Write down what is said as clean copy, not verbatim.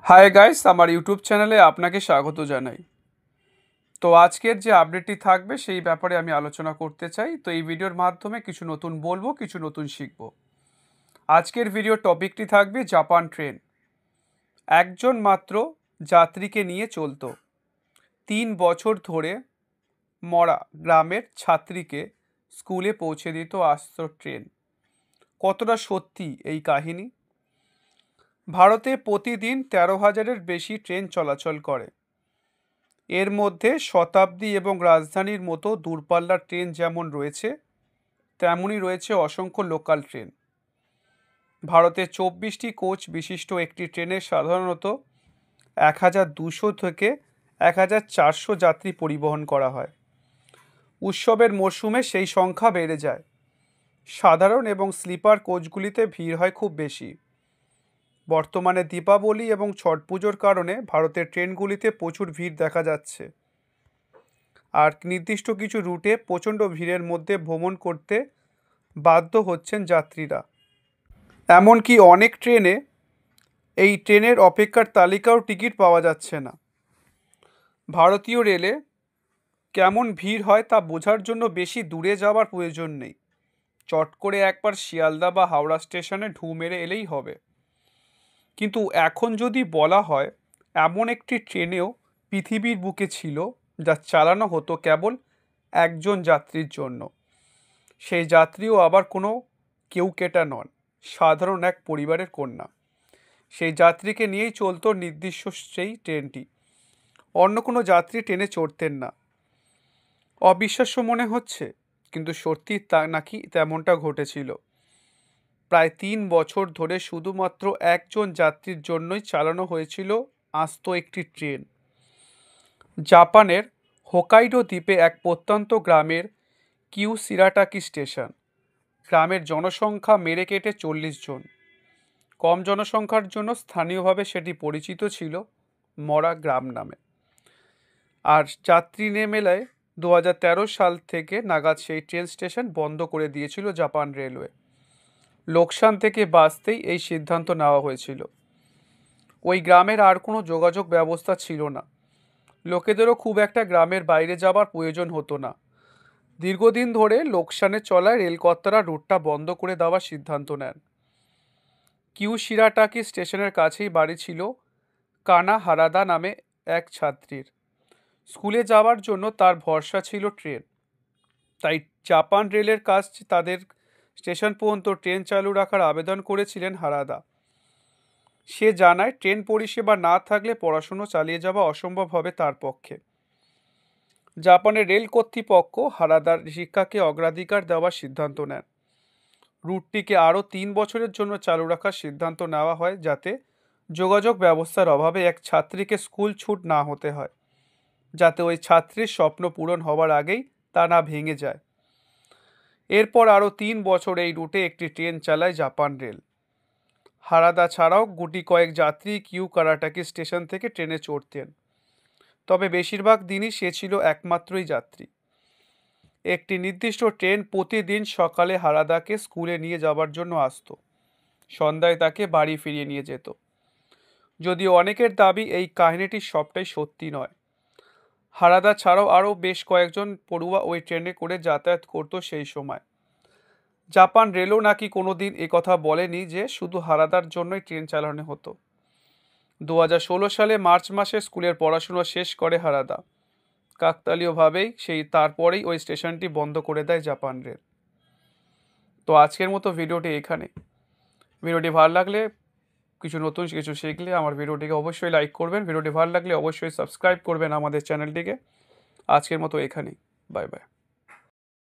Hi guys, আমার YouTube চ্যানেলে আপনাকে স্বাগত জানাই। তো আজকের যে আপডেটটি থাকবে সেই ব্যাপারে আমি আলোচনা করতে চাই। তো এই ভিডিওর মাধ্যমে কিছু নতুন বলবো, কিছু নতুন শিখব। আজকের ভিডিওর টপিকটি থাকবে জাপান ট্রেন। একজন মাত্র যাত্রীকে নিয়ে চলতো। 3 বছর ধরে মরা গ্রামের ছাত্রীকে স্কুলে পৌঁছে দিত আস্ত ট্রেন। কতটা সত্যি এই কাহিনী? ভারতে প্রতিদিন 13,000-এর বেশি ট্রেন চলাচল করে। এর মধ্যে শতাব্দী এবং রাজধানীর মতো দূরপাল্লার ট্রেন যেমন রয়েছে, তেমনই রয়েছে অসংখ্য লোকাল ট্রেন। ভারতে 24টি কোচ বিশিষ্ট একটি ট্রেনে সাধারণত 1,200 থেকে 1,400 যাত্রী পরিবহন করা হয়। উৎসবের মরশুমে সেই সংখ্যা বেড়ে যায়। সাধারণ এবং স্লিপার কোচগুলিতে ভিড় হয় খুব বেশি। বর্তমানে দীপাবলি এবং ছট পুজোর কারণে ভারতের ট্রেনগুলিতে প্রচুর ভিড় দেখা যাচ্ছে। আর নির্দিষ্ট কিছু রুটে প্রচণ্ড ভিড়ের মধ্যে ভ্রমণ করতে বাধ্য হচ্ছেন যাত্রীরা। এমনকি অনেক ট্রেনে এই ট্রেনের অপেক্ষার তালিকাও টিকিট পাওয়া যাচ্ছে না। ভারতীয় রেলে কেমন ভিড় হয় তা বোঝার জন্য বেশি দূরে যাওয়ার প্রয়োজন নেই। চট করে একবার শিয়ালদা বা হাওড়া স্টেশনে ঢু মেরে এলেই হবে। কিন্তু এখন যদি বলা হয় এমন একটি ট্রেনেও পৃথিবীর বুকে ছিল যা চালানো হতো কেবল একজন যাত্রীর জন্য, সেই যাত্রীও আবার কোনো কেউকেটা নন, সাধারণ এক পরিবারের কন্যা। সেই যাত্রীকে নিয়েই চলতো নির্দিষ্ট সেই ট্রেনটি। অন্য কোনো যাত্রী ট্রেনে চড়তেন না। অবিশ্বাস্য মনে হচ্ছে, কিন্তু সত্যি তা নাকি তেমনটা ঘটেছিল। প্রায় 3 বছর ধরে শুধুমাত্র একজন যাত্রীর জন্যই চালানো হয়েছিল আস্ত একটি ট্রেন। জাপানের হোকাইডো দ্বীপে এক প্রত্যন্ত গ্রামের কিউশিরাটাকি স্টেশন। গ্রামের জনসংখ্যা মেরে কেটে 40 জন। কম জনসংখ্যার জন্য স্থানীয়ভাবে সেটি পরিচিত ছিল মরা গ্রাম নামে। আর যাত্রী মেলায় 2013 সাল থেকে নাগাদ সেই ট্রেন স্টেশন বন্ধ করে দিয়েছিল জাপান রেলওয়ে। লোকসান থেকে বাঁচতেই এই সিদ্ধান্ত নেওয়া হয়েছিল। ওই গ্রামের আর কোনো যোগাযোগ ব্যবস্থা ছিল না। লোকেদেরও খুব একটা গ্রামের বাইরে যাবার প্রয়োজন হতো না। দীর্ঘদিন ধরে লোকসানে চলায় রেলকর্তারা রুটটা বন্ধ করে দেওয়ার সিদ্ধান্ত নেন। কিউশিরাটাকি স্টেশনের কাছেই বাড়ি ছিল কানা হারাদা নামে এক ছাত্রীর। স্কুলে যাওয়ার জন্য তার ভরসা ছিল ট্রেন। তাই জাপান রেলের কাছ তাদের স্টেশন পর্যন্ত ট্রেন চালু রাখার আবেদন করেছিলেন হারাদা। সে জানায় ট্রেন পরিষেবা না থাকলে পড়াশুনো চালিয়ে যাওয়া অসম্ভব হবে তার পক্ষে। জাপানের রেল কর্তৃপক্ষ হারাদার শিক্ষাকে অগ্রাধিকার দেওয়ার সিদ্ধান্ত নেন। রুটটিকে আরও 3 বছরের জন্য চালু রাখার সিদ্ধান্ত নেওয়া হয়, যাতে যোগাযোগ ব্যবস্থার অভাবে এক ছাত্রীকে স্কুল ছুট না হতে হয়, যাতে ওই ছাত্রীর স্বপ্ন পূরণ হওয়ার আগেই তা না ভেঙে যায়। এরপর আরও 3 বছর এই রুটে একটি ট্রেন চালায় জাপান রেল। হারাদা ছাড়াও গুটি কয়েক যাত্রী কিউশিরাটাকি স্টেশন থেকে ট্রেনে চড়তেন। তবে বেশিরভাগ দিনই সে ছিল একমাত্রই যাত্রী। একটি নির্দিষ্ট ট্রেন প্রতিদিন সকালে হারাদাকে স্কুলে নিয়ে যাওয়ার জন্য আসতো। সন্ধ্যায় তাকে বাড়ি ফিরিয়ে নিয়ে যেত। যদিও অনেকের দাবি এই কাহিনীটি সবটাই সত্যি নয়। হারাদা ছাড়াও আরও বেশ কয়েকজন পড়ুয়া ওই ট্রেনে করে যাতায়াত করতো সেই সময়। জাপান রেলও নাকি কোনোদিন একথা বলেনি যে শুধু হারাদার জন্যই ট্রেন চালানো হতো। 2016 সালে মার্চ মাসে স্কুলের পড়াশোনা শেষ করে হারাদা। কাকতালীয়ভাবেই তারপরেই ওই স্টেশনটি বন্ধ করে দেয় জাপান রেল। তো আজকের মতো ভিডিওটি এখানে। ভিডিওটি ভালো লাগলে, নতুন কিছু শিখলে আমার ভিডিওটিকে অবশ্যই লাইক করবেন। ভিডিওটি ভালো লাগলে অবশ্যই সাবস্ক্রাইব করবেন আমাদের চ্যানেলটিকে। আজকের মতো এখানেই। Bye bye.